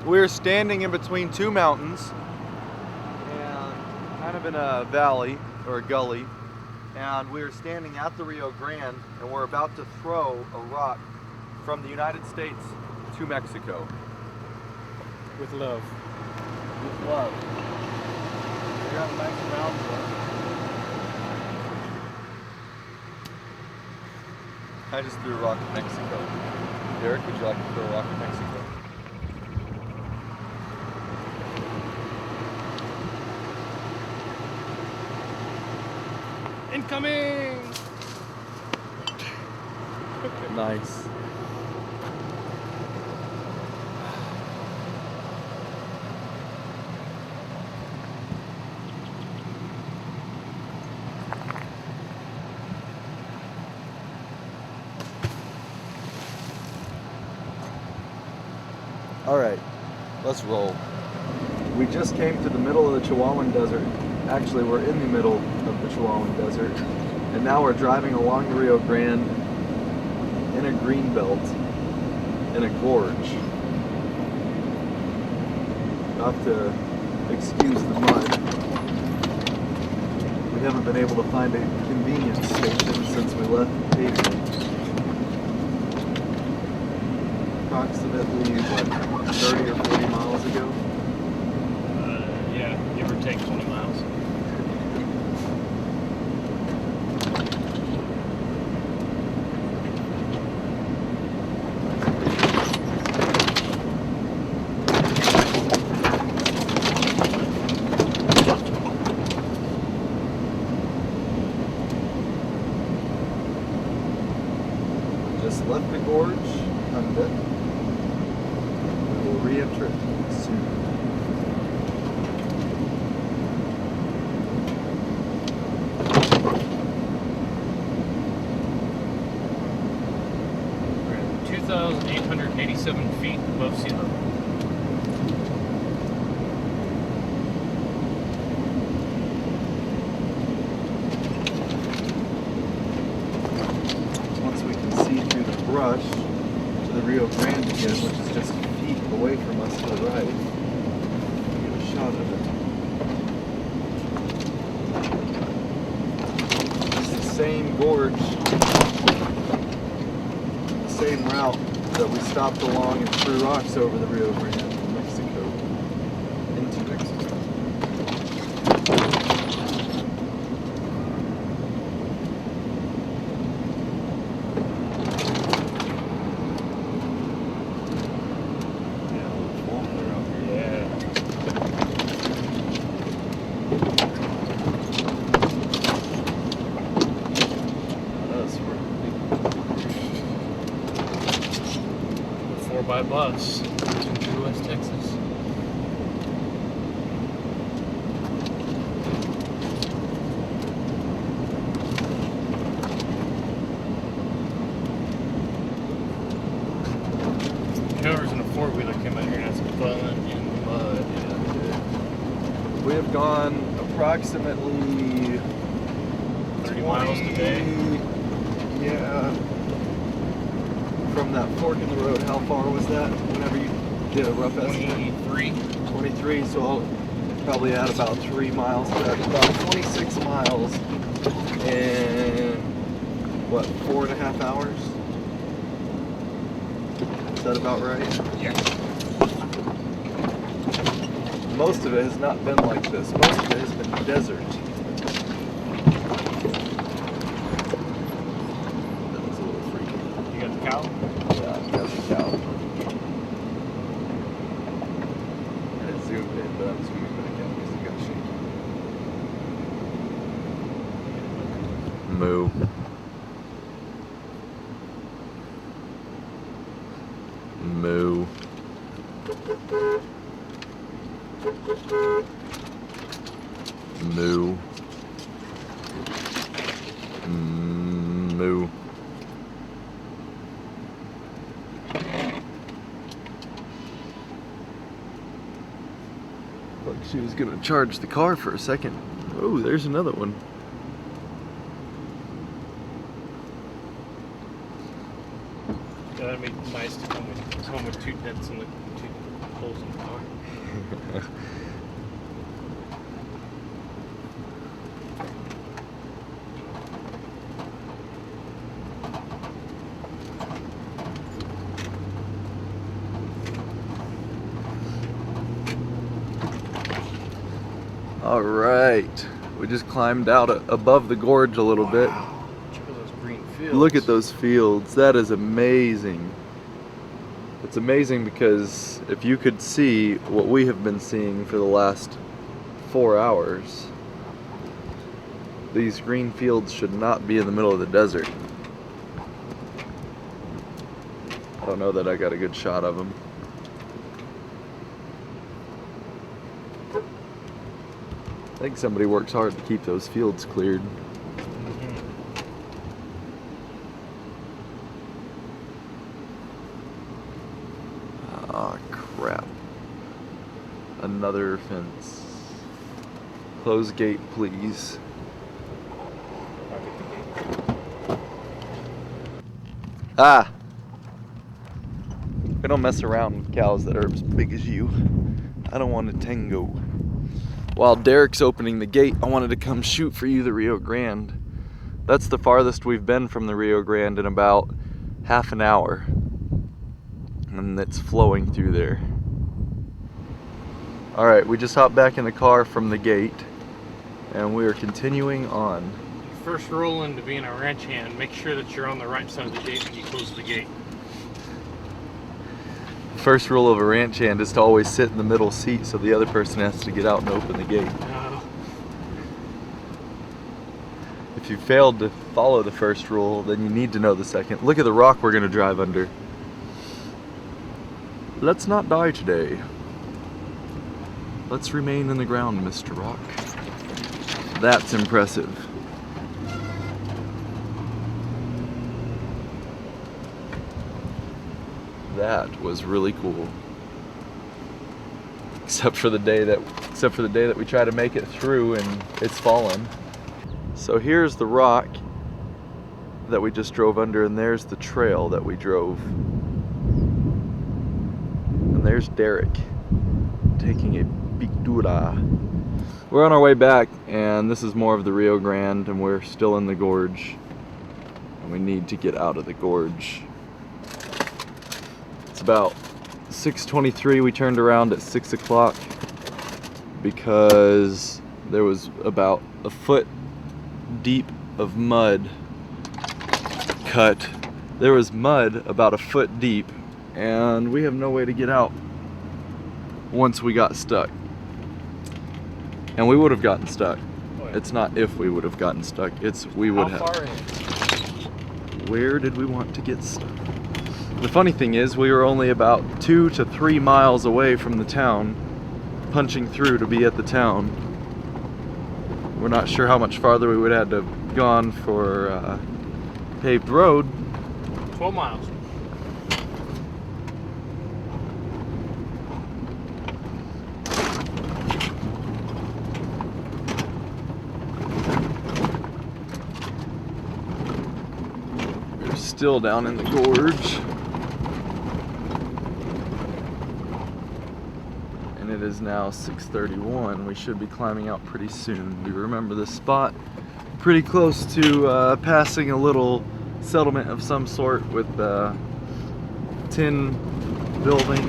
We're standing in between two mountains and kind of in a valley or a gully, and we're standing at the Rio Grande, and we're about to throw a rock from the United States to Mexico. With love. With love. We're on the Mexican mountain. I just threw a rock at Mexico. Derek, would you like to throw a rock at Mexico? Incoming! Nice. All right, let's roll. We just came to the middle of the Chihuahuan Desert. Actually, we're in the middle of the Chihuahuan Desert. And now we're driving along the Rio Grande in a green belt, in a gorge. You'll have to excuse the mud. We haven't been able to find a convenience station since we left the pavement. Approximately, what, 30 or 40 miles ago? Yeah, give or take 20 miles. Just left the gorge, unbit. We will re-enter it soon. We're at 2,887 feet above sea level. Once we can see through the brush to the Rio Grande again, which is just feet away from us to the right, get a shot of it. It's the same gorge, the same route that we stopped along and threw rocks over the Rio Grande from Mexico into Mexico. By bus to West Texas. Whoever's in a four-wheeler came out here and had some fun in the mud. Yeah. We have gone approximately 30 miles today. Yeah. From that fork in the road, how far was that? Whenever you did a rough estimate? 23, so I'll probably add about 3 miles to that. About 26 miles in, what, 4.5 hours? Is that about right? Yeah. Most of it has not been like this. Most of it has been desert. That was a little freaky. You got the cow? Yeah, I've got the cow. I zoomed in, but I'm zooming back out because it got shaky. Moo. Moo. Moo. Moo. Look, she was gonna charge the car for a second. Oh, there's another one. Yeah, that'd be nice to come with two tents in the two. holes in the car. All right, we just climbed out above the gorge a little bit. Check out those green fields. Look at those fields. That is amazing. It's amazing because if you could see what we have been seeing for the last 4 hours, these green fields should not be in the middle of the desert. I don't know that I got a good shot of them. I think somebody works hard to keep those fields cleared. Ah, crap. Another fence. Close gate, please. Ah! We don't mess around with cows that are as big as you. I don't want to tango. While Derek's opening the gate, I wanted to come shoot for you the Rio Grande. That's the farthest we've been from the Rio Grande in about half an hour. And it's flowing through there. Alright, we just hopped back in the car from the gate and we are continuing on. First rule into being a ranch hand, make sure that you're on the right side of the gate when you close the gate. First rule of a ranch hand is to always sit in the middle seat so the other person has to get out and open the gate. If you failed to follow the first rule, then you need to know the second. Look at the rock we're going to drive under. Let's not die today. Let's remain in the ground, Mr. Rock. That's impressive. That was really cool. Except for the day that we try to make it through and it's fallen. So here's the rock that we just drove under, and there's the trail that we drove. And there's Derek taking a pictura. We're on our way back, and this is more of the Rio Grande, and we're still in the gorge. And we need to get out of the gorge. It's about 6:23. We turned around at 6 o'clock because there was about a foot deep of mud cut. There was mud about a foot deep, and we have no way to get out once we got stuck. And we would have gotten stuck. It's not if we would have gotten stuck, it's we would have. How far in? Where did we want to get stuck? The funny thing is, we were only about 2 to 3 miles away from the town, punching through to be at the town. We're not sure how much farther we would have had to have gone for paved road. 12 miles. We're still down in the gorge. And it is now 6:31. We should be climbing out pretty soon. We remember this spot pretty close to passing a little settlement of some sort with a tin building.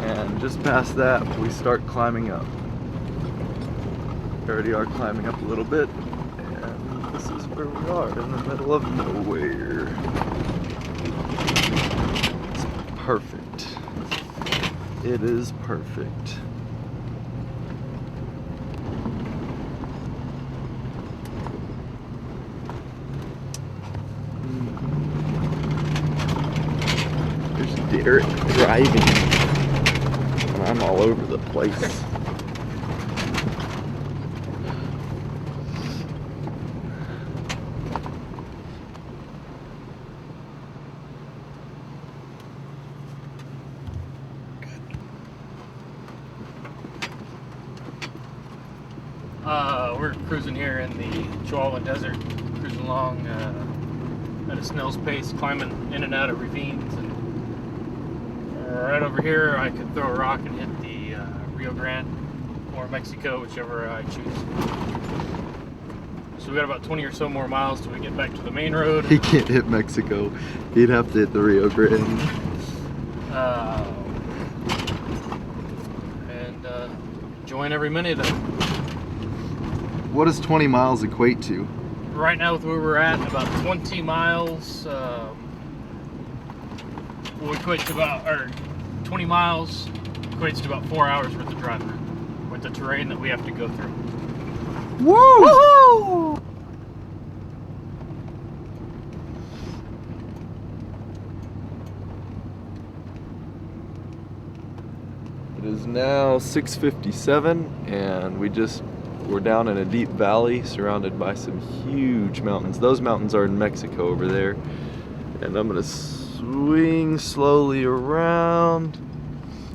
And just past that, we start climbing up. We already are climbing up a little bit. And this is where we are, in the middle of nowhere. It's perfect. It is perfect. There's Derek driving, and I'm all over the place. We're cruising here in the Chihuahua Desert, cruising along at a snail's pace, climbing in and out of ravines, and right over here, I could throw a rock and hit the Rio Grande or Mexico, whichever I choose. So we got about 20 or so more miles till we get back to the main road. He can't hit Mexico. He'd have to hit the Rio Grande. And enjoying every minute of it. What does 20 miles equate to? Right now with where we're at, about 20 miles will equate to about, or 20 miles equates to about 4 hours worth of driving with the terrain that we have to go through. Woo! Woo-hoo! It is now 6:57 and we're down in a deep valley surrounded by some huge mountains. Those mountains are in Mexico over there. And I'm gonna swing slowly around.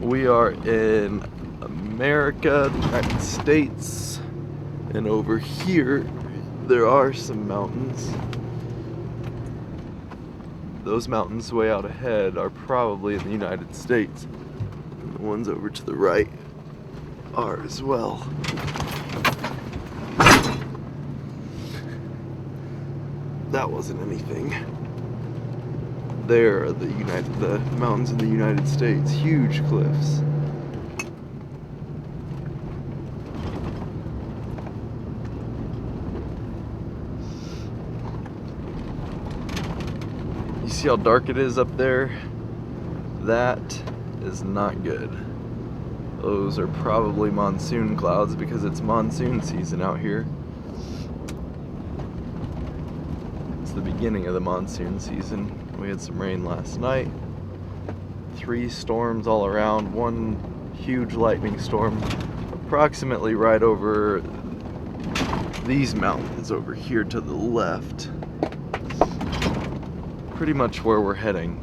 We are in America, the United States. And over here, there are some mountains. Those mountains way out ahead are probably in the United States. And the ones over to the right are as well. That wasn't anything. There are the mountains in the United States, huge cliffs. You see how dark it is up there? That is not good. Those are probably monsoon clouds because it's monsoon season out here. It's the beginning of the monsoon season. We had some rain last night. 3 storms all around, 1 huge lightning storm approximately right over these mountains over here to the left. Pretty much where we're heading.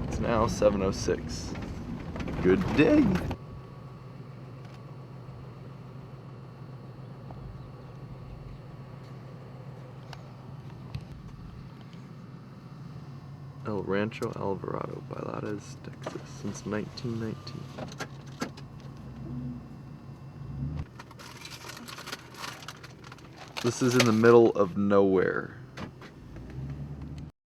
It's now 7:06. Good day. El Rancho Alvarado, Bailares, Texas, since 1919. This is in the middle of nowhere.